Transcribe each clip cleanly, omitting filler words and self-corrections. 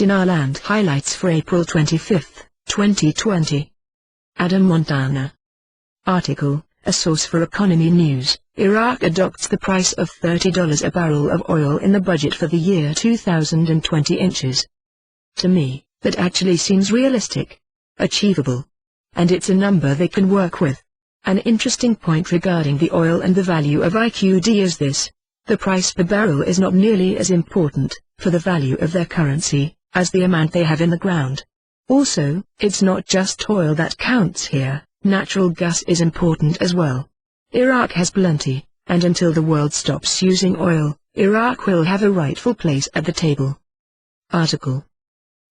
Dinarland highlights for April 25, 2020. Adam Montana. Article, a source for Economy News. Iraq adopts the price of $30 a barrel of oil in the budget for the year 2020 inches. To me, that actually seems realistic. Achievable. And it's a number they can work with. An interesting point regarding the oil and the value of IQD is this. The price per barrel is not nearly as important, for the value of their currency, as the amount they have in the ground. Also, it's not just oil that counts here, natural gas is important as well. Iraq has plenty, and until the world stops using oil, Iraq will have a rightful place at the table. Article.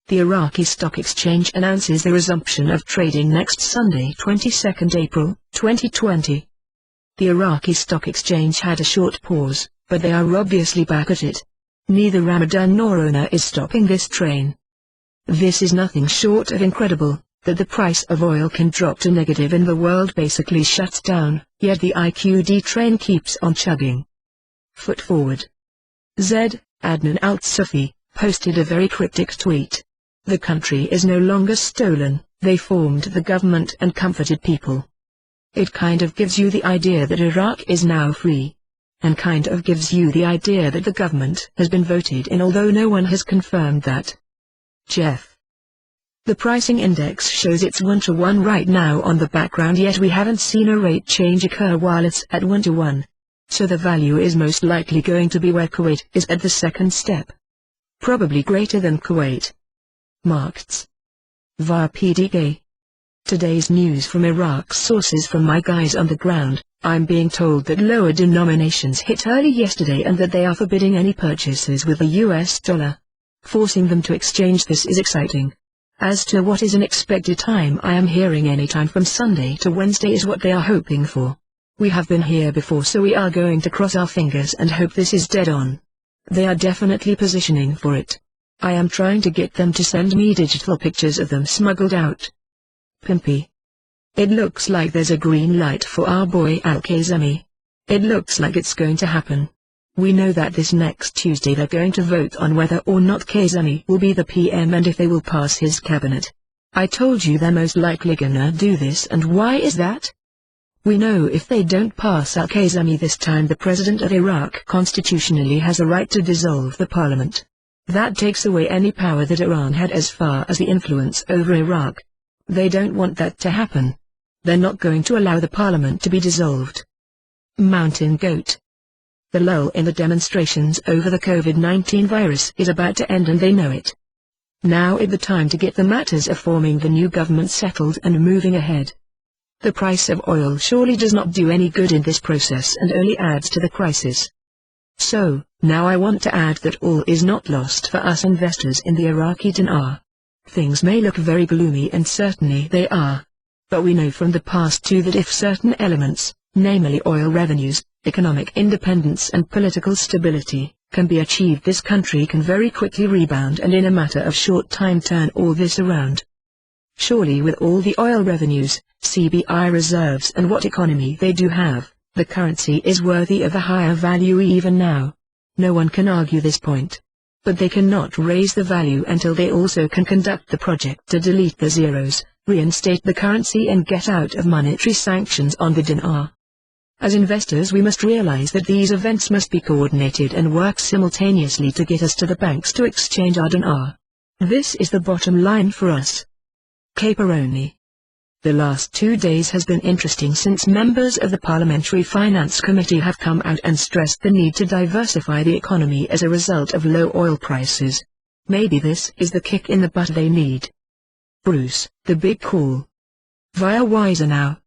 The Iraqi Stock Exchange announces the resumption of trading next Sunday, 22nd April, 2020. The Iraqi Stock Exchange had a short pause, but they are obviously back at it. Neither Ramadan nor Ona is stopping this train. This is nothing short of incredible, that the price of oil can drop to negative and the world basically shuts down, yet the IQD train keeps on chugging. Foot forward. Z. Adnan Al-Sufi, posted a very cryptic tweet. The country is no longer stolen, they formed the government and comforted people. It kind of gives you the idea that Iraq is now free. And kind of gives you the idea that the government has been voted in, although no one has confirmed that. Jeff. The pricing index shows it's 1-to-1 right now on the background, yet we haven't seen a rate change occur while it's at 1-to-1. So the value is most likely going to be where Kuwait is at the second step. Probably greater than Kuwait. Markets. Via PDK. Today's news from Iraq. Sources from my guys on the ground. I'm being told that lower denominations hit early yesterday and that they are forbidding any purchases with the US dollar. Forcing them to exchange this is exciting. As to what is an expected time, I am hearing any time from Sunday to Wednesday is what they are hoping for. We have been here before, so we are going to cross our fingers and hope this is dead on. They are definitely positioning for it. I am trying to get them to send me digital pictures of them smuggled out. Pimpy. It looks like there's a green light for our boy Al-Kazemi. It looks like it's going to happen. We know that this next Tuesday they're going to vote on whether or not Kazemi will be the PM and if they will pass his cabinet. I told you they're most likely gonna do this, and why is that? We know if they don't pass Al-Kazemi this time, the president of Iraq constitutionally has a right to dissolve the parliament. That takes away any power that Iran had as far as the influence over Iraq. They don't want that to happen. They're not going to allow the parliament to be dissolved. Mountain goat. The lull in the demonstrations over the COVID-19 virus is about to end, and they know it. Now is the time to get the matters of forming the new government settled and moving ahead. The price of oil surely does not do any good in this process and only adds to the crisis. So, now I want to add that all is not lost for us investors in the Iraqi dinar. Things may look very gloomy, and certainly they are. But we know from the past too that if certain elements, namely oil revenues, economic independence and political stability, can be achieved, this country can very quickly rebound and in a matter of short time turn all this around. Surely with all the oil revenues, CBI reserves and what economy they do have, the currency is worthy of a higher value even now. No one can argue this point. But they cannot raise the value until they also can conduct the project to delete the zeros, reinstate the currency and get out of monetary sanctions on the dinar. As investors, we must realize that these events must be coordinated and work simultaneously to get us to the banks to exchange our dinar. This is the bottom line for us. Caperoni. The last 2 days has been interesting since members of the Parliamentary Finance Committee have come out and stressed the need to diversify the economy as a result of low oil prices. Maybe this is the kick in the butt they need. Bruce, the big call. Via Wiser now.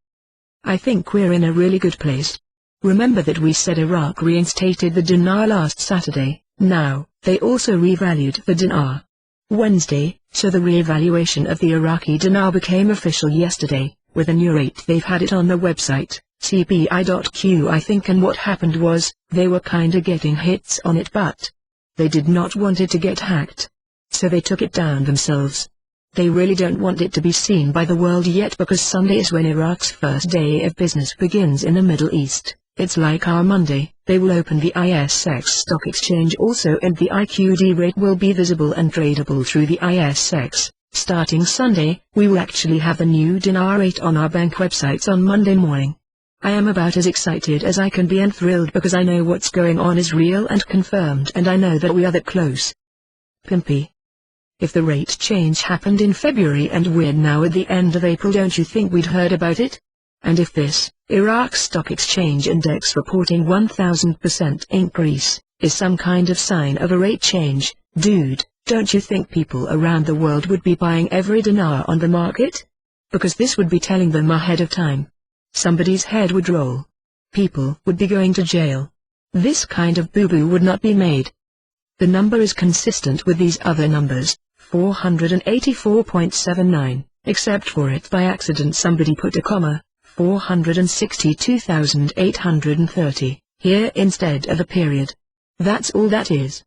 I think we're in a really good place. Remember that we said Iraq reinstated the dinar last Saturday. Now, they also revalued the dinar Wednesday, so the re-evaluation of the Iraqi dinar became official yesterday, with a new rate. They've had it on the website, cpi.q I think, and what happened was, they were kinda getting hits on it, but they did not want it to get hacked. So they took it down themselves. They really don't want it to be seen by the world yet, because Sunday is when Iraq's first day of business begins in the Middle East, It's like our Monday, they will open the ISX stock exchange also, and the IQD rate will be visible and tradable through the ISX. Starting Sunday, we will actually have the new dinar rate on our bank websites on Monday morning. I am about as excited as I can be and thrilled because I know what's going on is real and confirmed, and I know that we are that close. Pimpy. If the rate change happened in February and we're now at the end of April, don't you think we'd heard about it? And if this, Iraq Stock Exchange Index reporting 1000% increase, is some kind of sign of a rate change, dude, don't you think people around the world would be buying every dinar on the market? Because this would be telling them ahead of time. Somebody's head would roll. People would be going to jail. This kind of boo-boo would not be made. The number is consistent with these other numbers, 484.79, except for it by accident somebody put a comma, 462,830, here instead of a period. That's all that is.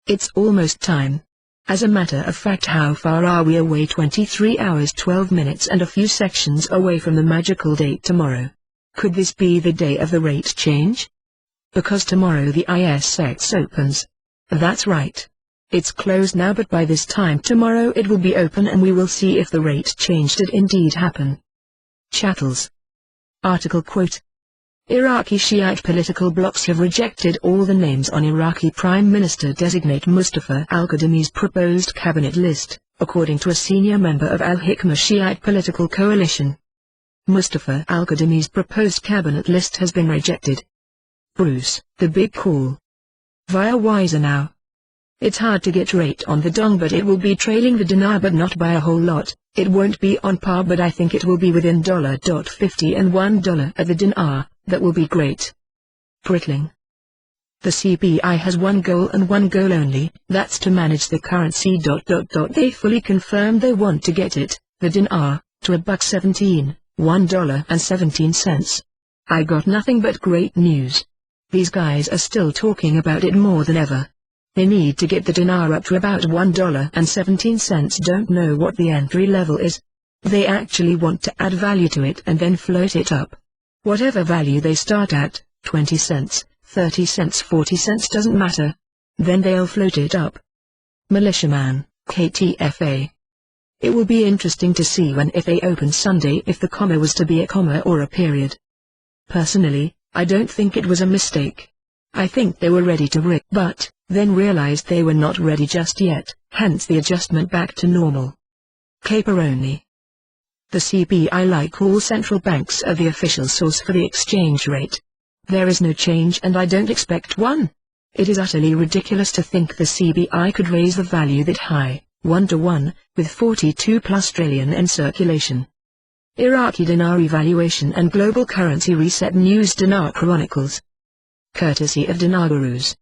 It's almost time. As a matter of fact, how far are we away? 23 hours 12 minutes and a few sections away from the magical date tomorrow. Could this be the day of the rate change? Because tomorrow the ISX opens. That's right. It's closed now, but by this time tomorrow it will be open and we will see if the rate change did indeed happen. Chattels. Article quote. Iraqi Shiite political blocs have rejected all the names on Iraqi Prime Minister-designate Mustafa al-Kadhimi's proposed cabinet list, according to a senior member of Al-Hikmah Shiite political coalition. Mustafa al-Kadhimi's proposed cabinet list has been rejected. Bruce, the big call. Via Wiser now. It's hard to get rate on the dong, but it will be trailing the dinar, but not by a whole lot. It won't be on par, but I think it will be within $.50 and $1 at the dinar. That will be great. Britling. The CBI has one goal and one goal only, that's to manage the currency. They fully confirmed they want to get it, the dinar, to $1.17, $1.17. I got nothing but great news. These guys are still talking about it more than ever. They need to get the dinar up to about $1.17. Don't know what the entry level is. They actually want to add value to it and then float it up. Whatever value they start at, 20 cents, 30 cents, 40 cents, doesn't matter. Then they'll float it up. Militiaman, KTFA. It will be interesting to see when if they open Sunday if the comma was to be a comma or a period. Personally, I don't think it was a mistake. I think they were ready to rig, but then realized they were not ready just yet, hence the adjustment back to normal. Caperoni. The CBI, like all central banks, are the official source for the exchange rate. There is no change and I don't expect one. It is utterly ridiculous to think the CBI could raise the value that high, 1-to-1, with 42+ trillion in circulation. Iraqi dinar evaluation and global currency reset news. Dinar Chronicles. Courtesy of Dinar Gurus.